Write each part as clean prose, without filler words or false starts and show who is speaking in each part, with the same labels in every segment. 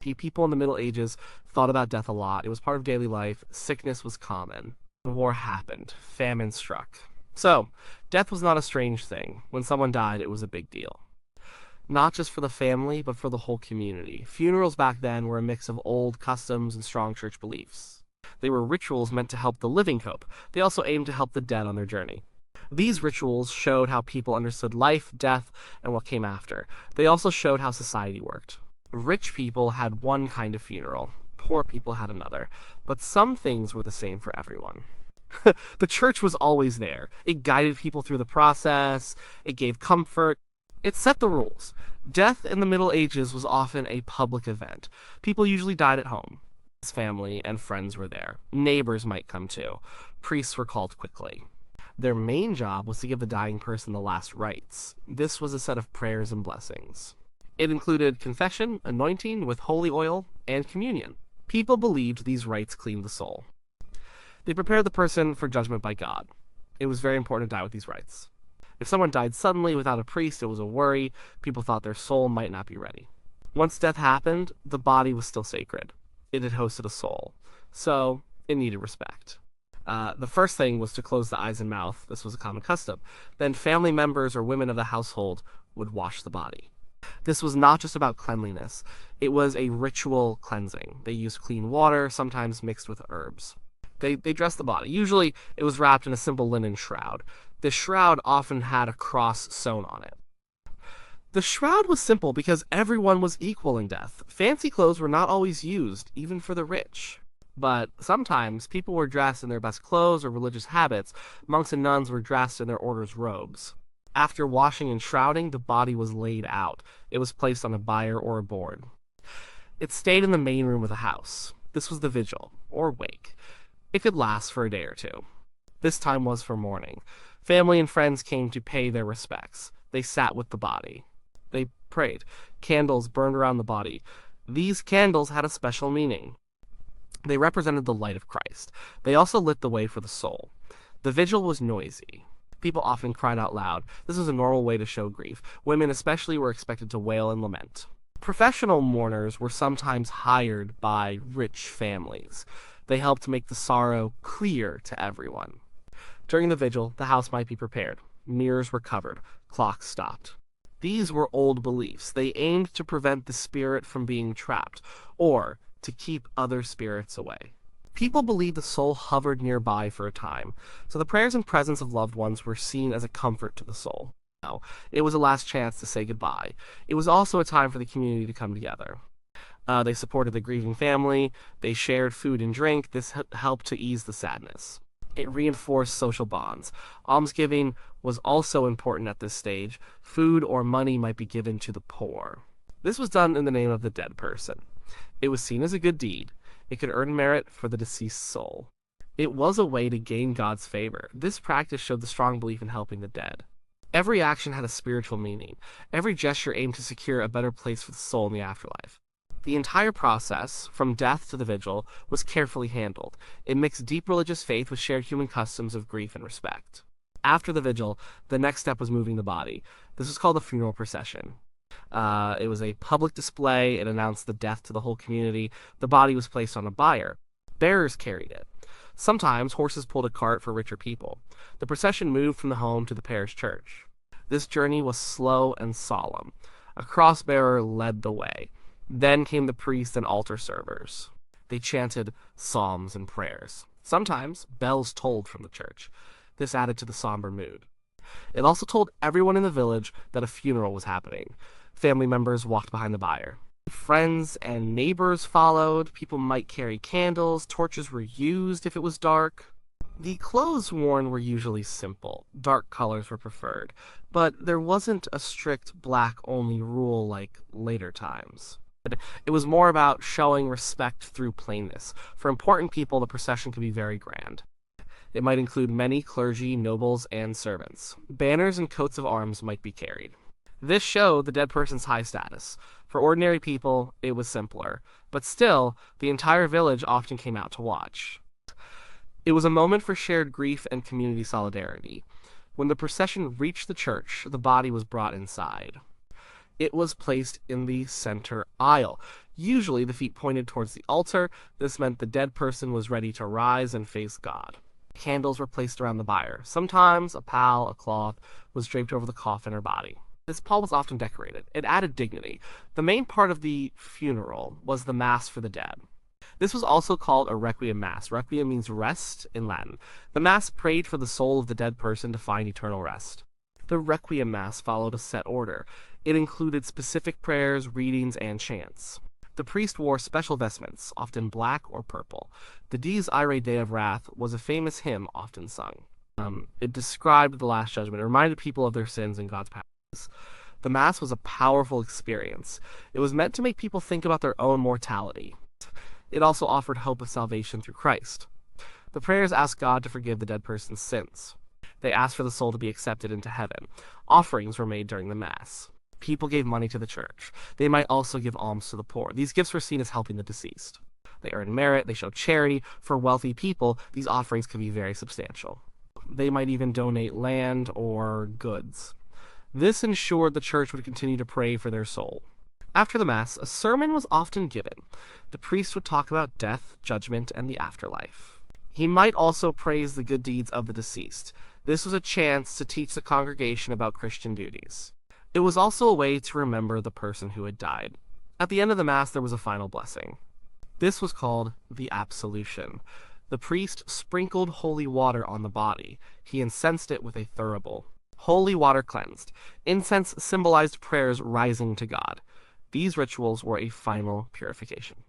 Speaker 1: People in the Middle Ages thought about death a lot. It was part of daily life. Sickness was common. The war happened. Famine struck. So, death was not a strange thing. When someone died, it was a big deal. Not just for the family, but for the whole community. Funerals back then were a mix of old customs and strong church beliefs. They were rituals meant to help the living cope. They also aimed to help the dead on their journey. These rituals showed how people understood life, death, and what came after. They also showed how society worked. Rich people had one kind of funeral, poor people had another, but some things were the same for everyone. The church was always there. It guided people through the process, it gave comfort, it set the rules. Death in the Middle Ages was often a public event. People usually died at home. His family and friends were there. Neighbors might come too. Priests were called quickly. Their main job was to give the dying person the last rites. This was a set of prayers and blessings. It included confession, anointing with holy oil, and communion. People believed these rites cleaned the soul. They prepared the person for judgment by God. It was very important to die with these rites. If someone died suddenly without a priest, it was a worry. People thought their soul might not be ready. Once death happened, the body was still sacred. It had hosted a soul, so it needed respect. The first thing was to close the eyes and mouth. This was a common custom. Then family members or women of the household would wash the body. This was not just about cleanliness. It was a ritual cleansing. They used clean water, sometimes mixed with herbs. They dressed the body. Usually, it was wrapped in a simple linen shroud. This shroud often had a cross sewn on it. The shroud was simple because everyone was equal in death. Fancy clothes were not always used, even for the rich. But sometimes, people were dressed in their best clothes or religious habits. Monks and nuns were dressed in their order's robes. After washing and shrouding, the body was laid out. It was placed on a bier or a board. It stayed in the main room of the house. This was the vigil, or wake. It could last for a day or two. This time was for mourning. Family and friends came to pay their respects. They sat with the body. They prayed. Candles burned around the body. These candles had a special meaning. They represented the light of Christ. They also lit the way for the soul. The vigil was noisy. People often cried out loud. This was a normal way to show grief. Women especially were expected to wail and lament. Professional mourners were sometimes hired by rich families. They helped make the sorrow clear to everyone. During the vigil, the house might be prepared. Mirrors were covered. Clocks stopped. These were old beliefs. They aimed to prevent the spirit from being trapped, or to keep other spirits away. People believed the soul hovered nearby for a time, so the prayers and presence of loved ones were seen as a comfort to the soul. Now, it was a last chance to say goodbye. It was also a time for the community to come together. They supported the grieving family. They shared food and drink. This helped to ease the sadness. It reinforced social bonds. Almsgiving was also important at this stage. Food or money might be given to the poor. This was done in the name of the dead person. It was seen as a good deed. It could earn merit for the deceased soul. It was a way to gain God's favor. This practice showed the strong belief in helping the dead. Every action had a spiritual meaning. Every gesture aimed to secure a better place for the soul in the afterlife. The entire process, from death to the vigil, was carefully handled. It mixed deep religious faith with shared human customs of grief and respect. After the vigil, the next step was moving the body. This was called the funeral procession. It was a public display. It announced the death to the whole community. The body was placed on a bier. Bearers carried it. Sometimes horses pulled a cart for richer people. The procession moved from the home to the parish church. This journey was slow and solemn. A cross-bearer led the way. Then came the priests and altar servers. They chanted psalms and prayers. Sometimes bells tolled from the church. This added to the somber mood. It also told everyone in the village that a funeral was happening. Family members walked behind the bier. Friends and neighbors followed. People might carry candles. Torches were used if it was dark. The clothes worn were usually simple. Dark colors were preferred. But there wasn't a strict black-only rule like later times. It was more about showing respect through plainness. For important people, the procession could be very grand. It might include many clergy, nobles, and servants. Banners and coats of arms might be carried. This showed the dead person's high status. For ordinary people, it was simpler. But still, the entire village often came out to watch. It was a moment for shared grief and community solidarity. When the procession reached the church, the body was brought inside. It was placed in the center aisle. Usually, the feet pointed towards the altar. This meant the dead person was ready to rise and face God. Candles were placed around the bier. Sometimes a pall, a cloth, was draped over the coffin or body. This pall was often decorated. It added dignity. The main part of the funeral was the Mass for the dead. This was also called a requiem mass. Requiem means rest in Latin. The Mass prayed for the soul of the dead person to find eternal rest. The requiem mass followed a set order. It included specific prayers, readings, and chants. The priest wore special vestments, often black or purple. The Dies Irae, Day of Wrath, was a famous hymn often sung. It described the Last Judgment. It reminded people of their sins and God's power. The Mass was a powerful experience. It was meant to make people think about their own mortality. It also offered hope of salvation through Christ. The prayers asked God to forgive the dead person's sins. They asked for the soul to be accepted into heaven. Offerings were made during the Mass. People gave money to the church. They might also give alms to the poor. These gifts were seen as helping the deceased. They earned merit, they showed charity. For wealthy people, these offerings could be very substantial. They might even donate land or goods. This ensured the church would continue to pray for their soul. After the Mass, a sermon was often given. The priest would talk about death, judgment, and the afterlife. He might also praise the good deeds of the deceased. This was a chance to teach the congregation about Christian duties. It was also a way to remember the person who had died. At the end of the Mass, there was a final blessing. This was called the absolution. The priest sprinkled holy water on the body. He incensed it with a thurible. Holy water cleansed. Incense symbolized prayers rising to God. These rituals were a final purification.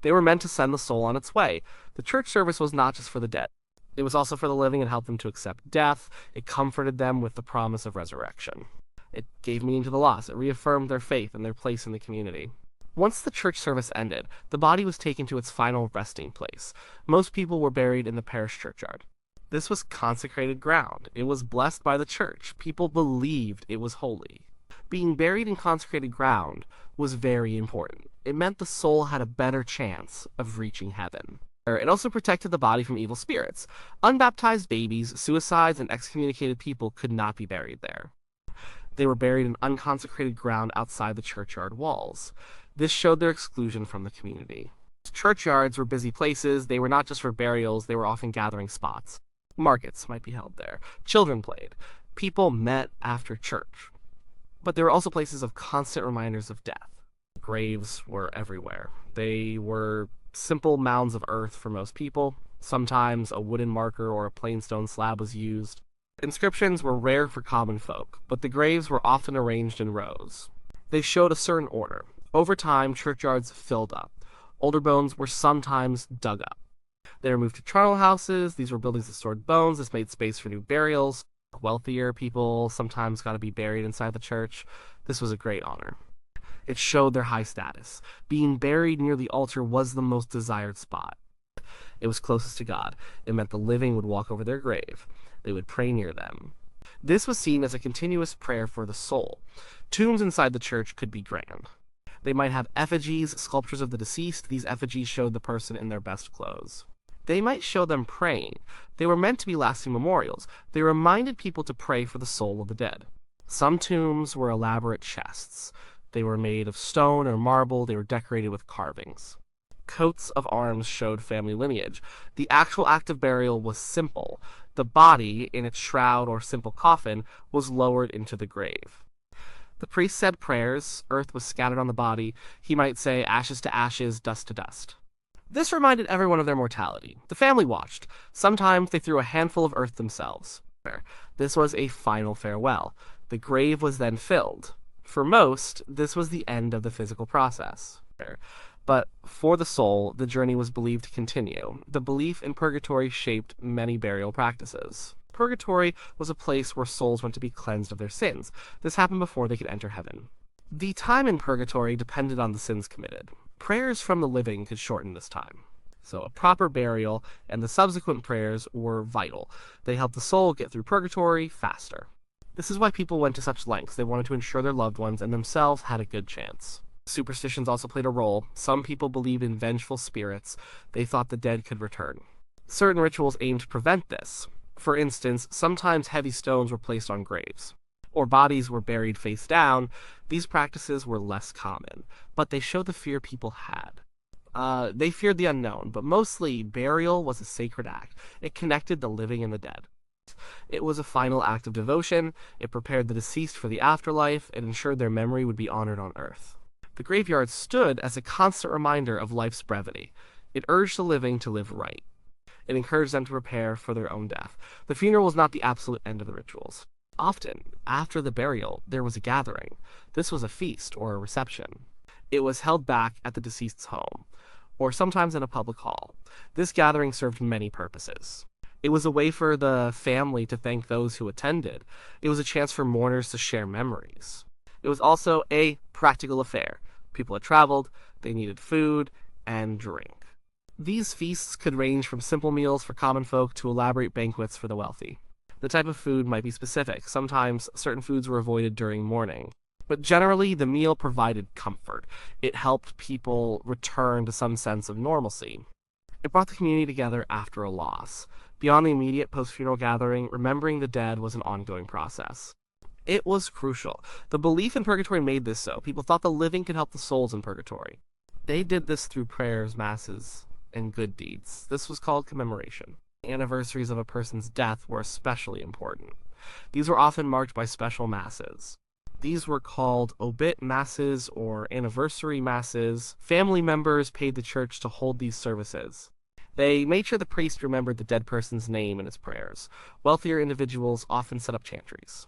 Speaker 1: They were meant to send the soul on its way. The church service was not just for the dead. It was also for the living and helped them to accept death. It comforted them with the promise of resurrection. It gave meaning to the loss. It reaffirmed their faith and their place in the community. Once the church service ended, the body was taken to its final resting place. Most people were buried in the parish churchyard. This was consecrated ground. It was blessed by the church. People believed it was holy. Being buried in consecrated ground was very important. It meant the soul had a better chance of reaching heaven. It also protected the body from evil spirits. Unbaptized babies, suicides, and excommunicated people could not be buried there. They were buried in unconsecrated ground outside the churchyard walls. This showed their exclusion from the community. Churchyards were busy places. They were not just for burials, they were often gathering spots. Markets might be held there. Children played. People met after church. But there were also places of constant reminders of death. Graves were everywhere. They were simple mounds of earth for most people. Sometimes a wooden marker or a plain stone slab was used. Inscriptions were rare for common folk, but the graves were often arranged in rows. They showed a certain order. Over time, churchyards filled up. Older bones were sometimes dug up. They were moved to charnel houses. These were buildings that stored bones. This made space for new burials. Wealthier people sometimes got to be buried inside the church. This was a great honor. It showed their high status. Being buried near the altar was the most desired spot. It was closest to God. It meant the living would walk over their grave. They would pray near them. This was seen as a continuous prayer for the soul. Tombs inside the church could be grand. They might have effigies, sculptures of the deceased. These effigies showed the person in their best clothes. They might show them praying. They were meant to be lasting memorials. They reminded people to pray for the soul of the dead. Some tombs were elaborate chests. They were made of stone or marble. They were decorated with carvings. Coats of arms showed family lineage. The actual act of burial was simple. The body, in its shroud or simple coffin, was lowered into the grave. The priest said prayers. Earth was scattered on the body. He might say ashes to ashes, dust to dust. This reminded everyone of their mortality. The family watched. Sometimes they threw a handful of earth themselves. This was a final farewell. The grave was then filled. For most, this was the end of the physical process. But for the soul, the journey was believed to continue. The belief in purgatory shaped many burial practices. Purgatory was a place where souls went to be cleansed of their sins. This happened before they could enter heaven. The time in purgatory depended on the sins committed. Prayers from the living could shorten this time. So a proper burial and the subsequent prayers were vital. They helped the soul get through purgatory faster. This is why people went to such lengths. They wanted to ensure their loved ones and themselves had a good chance. Superstitions also played a role. Some people believed in vengeful spirits. They thought the dead could return. Certain rituals aimed to prevent this. For instance, sometimes heavy stones were placed on graves. or bodies were buried face down, these practices were less common, but they showed the fear people had. They feared the unknown, but mostly burial was a sacred act. It connected the living and the dead. It was a final act of devotion, it prepared the deceased for the afterlife, and ensured their memory would be honored on earth. The graveyard stood as a constant reminder of life's brevity. It urged the living to live right. It encouraged them to prepare for their own death. The funeral was not the absolute end of the rituals. Often, after the burial, there was a gathering. This was a feast or a reception. It was held back at the deceased's home, or sometimes in a public hall. This gathering served many purposes. It was a way for the family to thank those who attended. It was a chance for mourners to share memories. It was also a practical affair. People had traveled, they needed food and drink. These feasts could range from simple meals for common folk to elaborate banquets for the wealthy. The type of food might be specific. Sometimes certain foods were avoided during mourning. But generally, the meal provided comfort. It helped people return to some sense of normalcy. It brought the community together after a loss. Beyond the immediate post-funeral gathering, remembering the dead was an ongoing process. It was crucial. The belief in purgatory made this so. People thought the living could help the souls in purgatory. They did this through prayers, masses, and good deeds. This was called commemoration. Anniversaries of a person's death were especially important. These were often marked by special masses. These were called obit masses or anniversary masses. Family members paid the church to hold these services. They made sure the priest remembered the dead person's name in his prayers. Wealthier individuals often set up chantries.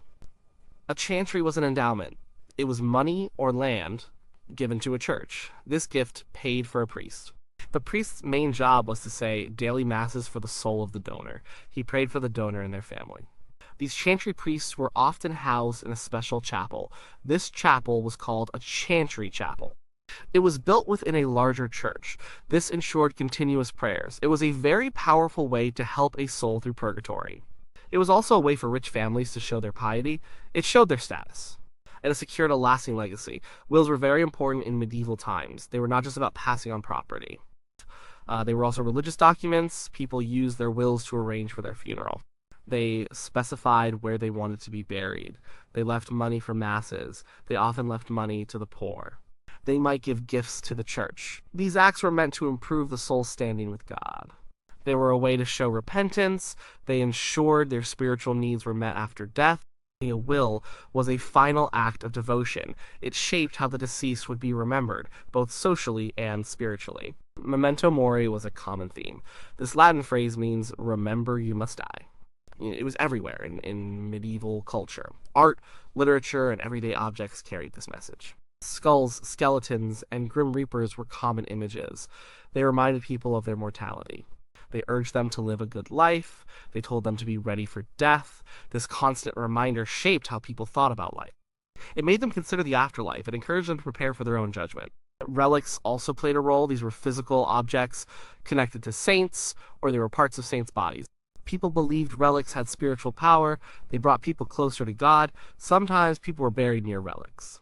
Speaker 1: A chantry was an endowment. It was money or land given to a church. This gift paid for a priest. The priest's main job was to say daily masses for the soul of the donor. He prayed for the donor and their family. These chantry priests were often housed in a special chapel. This chapel was called a chantry chapel. It was built within a larger church. This ensured continuous prayers. It was a very powerful way to help a soul through purgatory. It was also a way for rich families to show their piety. It showed their status. And it secured a lasting legacy. Wills were very important in medieval times. They were not just about passing on property. They were also religious documents. People used their wills to arrange for their funeral. They specified where they wanted to be buried. They left money for masses. They often left money to the poor. They might give gifts to the church. These acts were meant to improve the soul's standing with God. They were a way to show repentance. They ensured their spiritual needs were met after death. A will was a final act of devotion. It shaped how the deceased would be remembered, both socially and spiritually. Memento mori was a common theme. This Latin phrase means, remember you must die. It was everywhere in medieval culture. Art, literature, and everyday objects carried this message. Skulls, skeletons, and grim reapers were common images. They reminded people of their mortality. They urged them to live a good life. They told them to be ready for death. This constant reminder shaped how people thought about life. It made them consider the afterlife. It encouraged them to prepare for their own judgment. Relics also played a role. These were physical objects connected to saints, or they were parts of saints' bodies. People believed relics had spiritual power. They brought people closer to God. Sometimes people were buried near relics.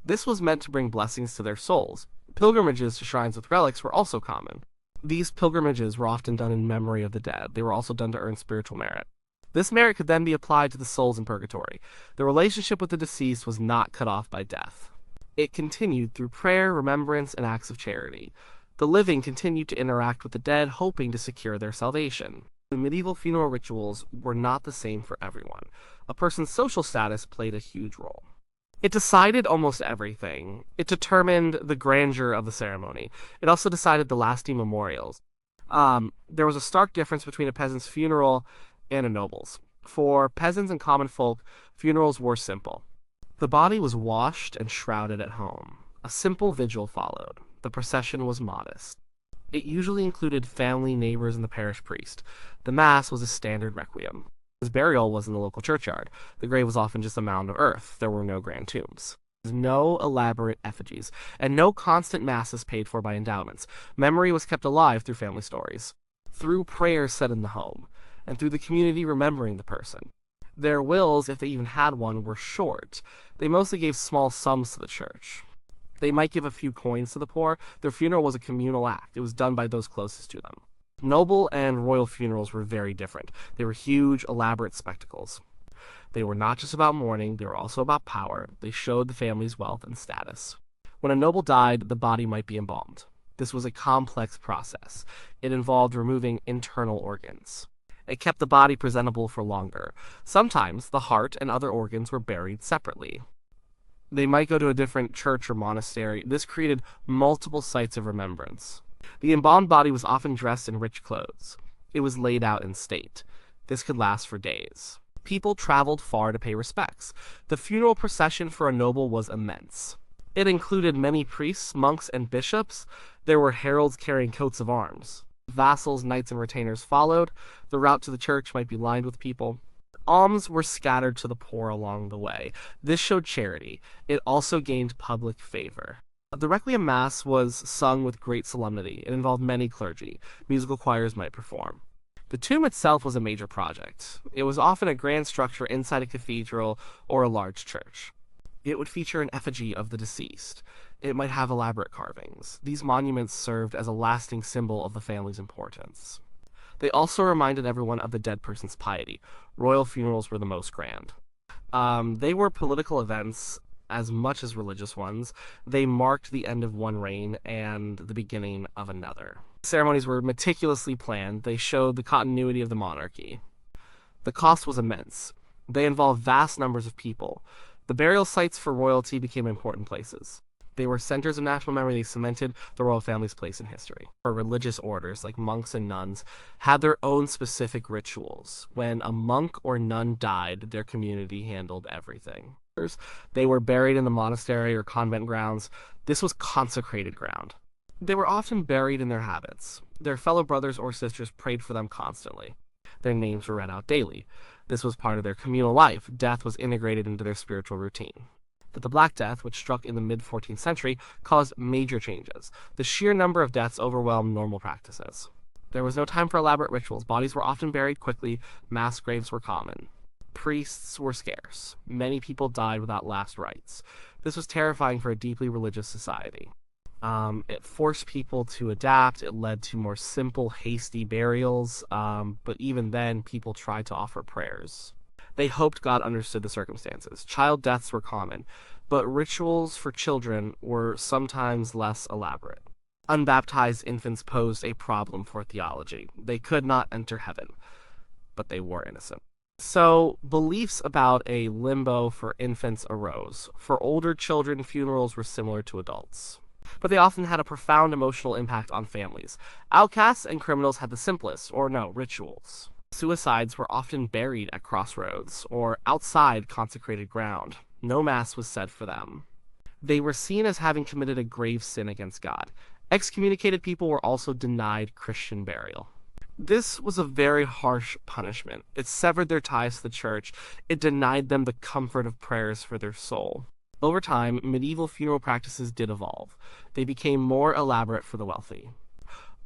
Speaker 1: This was meant to bring blessings to their souls. Pilgrimages to shrines with relics were also common. These pilgrimages were often done in memory of the dead. They were also done to earn spiritual merit. This merit could then be applied to the souls in purgatory. The relationship with the deceased was not cut off by death. It continued through prayer, remembrance, and acts of charity. The living continued to interact with the dead, hoping to secure their salvation. The medieval funeral rituals were not the same for everyone. A person's social status played a huge role. It decided almost everything. It determined the grandeur of the ceremony. It also decided the lasting memorials. There was a stark difference between a peasant's funeral and a noble's. For peasants and common folk, funerals were simple. The body was washed and shrouded at home. A simple vigil followed. The procession was modest. It usually included family, neighbors, and the parish priest. The mass was a standard requiem. His burial was in the local churchyard. The grave was often just a mound of earth. There were no grand tombs. No elaborate effigies, and no constant masses paid for by endowments. Memory was kept alive through family stories, through prayers said in the home, and through the community remembering the person. Their wills, if they even had one, were short. They mostly gave small sums to the church. They might give a few coins to the poor. Their funeral was a communal act. It was done by those closest to them. Noble and royal funerals were very different. They were huge, elaborate spectacles. They were not just about mourning, they were also about power. They showed the family's wealth and status. When a noble died, the body might be embalmed. This was a complex process. It involved removing internal organs. It kept the body presentable for longer. Sometimes the heart and other organs were buried separately. They might go to a different church or monastery. This created multiple sites of remembrance. The embalmed body was often dressed in rich clothes. It was laid out in state. This could last for days. People traveled far to pay respects. The funeral procession for a noble was immense. It included many priests, monks, and bishops. There were heralds carrying coats of arms. Vassals, knights, and retainers followed. The route to the church might be lined with people. Alms were scattered to the poor along the way. This showed charity. It also gained public favor. The Requiem Mass was sung with great solemnity. It involved many clergy. Musical choirs might perform. The tomb itself was a major project. It was often a grand structure inside a cathedral or a large church. It would feature an effigy of the deceased. It might have elaborate carvings. These monuments served as a lasting symbol of the family's importance. They also reminded everyone of the dead person's piety. Royal funerals were the most grand. They were political events as much as religious ones. They marked the end of one reign and the beginning of another. Ceremonies were meticulously planned. They showed the continuity of the monarchy. The cost was immense. They involved vast numbers of people. The burial sites for royalty became important places. They were centers of national memory. They cemented the royal family's place in history. For religious orders, like monks and nuns, had their own specific rituals. When a monk or nun died, their community handled everything. They were buried in the monastery or convent grounds. This was consecrated ground. They were often buried in their habits. Their fellow brothers or sisters prayed for them constantly. Their names were read out daily. This was part of their communal life. Death was integrated into their spiritual routine. But the Black Death, which struck in the mid-14th century, caused major changes. The sheer number of deaths overwhelmed normal practices. There was no time for elaborate rituals. Bodies were often buried quickly. Mass graves were common. Priests were scarce. Many people died without last rites. This was terrifying for a deeply religious society. It forced people to adapt. It led to more simple, hasty burials. But even then, people tried to offer prayers. They hoped God understood the circumstances. Child deaths were common, but rituals for children were sometimes less elaborate. Unbaptized infants posed a problem for theology. They could not enter heaven, but they were innocent. So, beliefs about a limbo for infants arose. For older children, funerals were similar to adults. But they often had a profound emotional impact on families. Outcasts and criminals had the simplest, rituals. Suicides were often buried at crossroads or outside consecrated ground. No mass was said for them. They were seen as having committed a grave sin against God. Excommunicated people were also denied Christian burial. This was a very harsh punishment. It severed their ties to the church. It denied them the comfort of prayers for their soul. Over time, medieval funeral practices did evolve. They became more elaborate for the wealthy.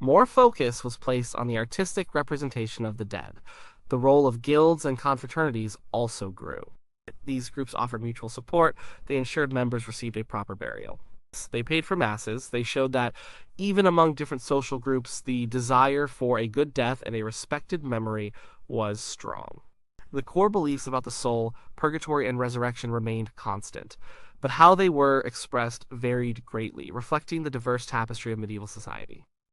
Speaker 1: More focus was placed on the artistic representation of the dead. The role of guilds and confraternities also grew. These groups offered mutual support. They ensured members received a proper burial. They paid for masses. They showed that even among different social groups, the desire for a good death and a respected memory was strong. The core beliefs about the soul, purgatory, and resurrection remained constant, but how they were expressed varied greatly, reflecting the diverse tapestry of medieval society.